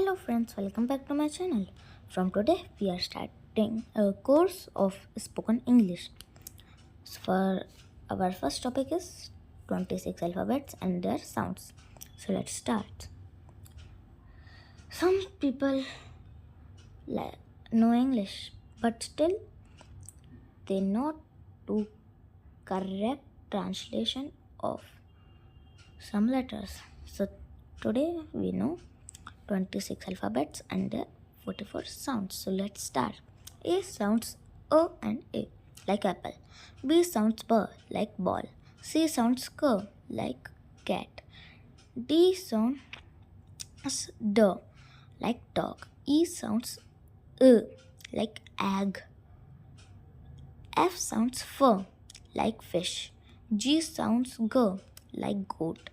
Hello friends, welcome back to my channel. From today we are starting a course of spoken English. So for our first topic is 26 alphabets and their sounds. So let's start. Some people know English but still they not do correct translation of some letters. So today we know 26 alphabets and their 44 sounds. So let's start. A sounds O and A like apple. B sounds B like ball. C sounds K like cat. D sounds D like dog. E sounds E like egg. F sounds F like fish. G sounds G like goat.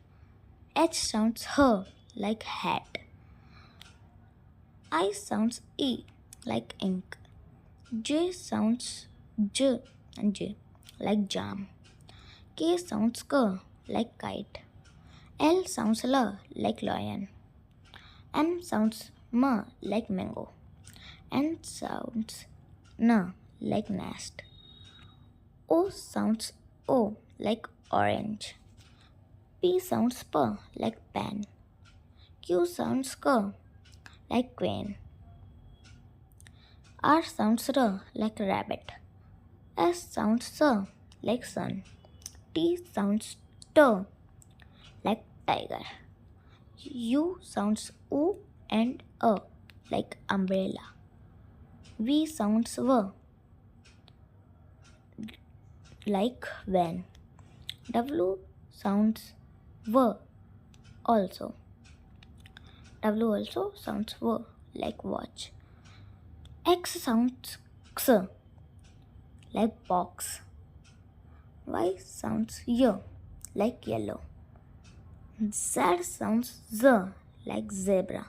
H sounds H like hat. I sounds E like ink. J sounds J and J like jam. K sounds K like kite. L sounds L like lion. M sounds M like mango. N sounds N like nest. O sounds O like orange. P sounds P like pen. Q sounds K like queen. R sounds R like rabbit. S sounds S like sun. T sounds T like tiger. U sounds U and A like umbrella. V sounds V like van. W sounds V also. W also sounds V like watch. X sounds X like box. Y sounds Y like yellow. Z sounds Z like zebra.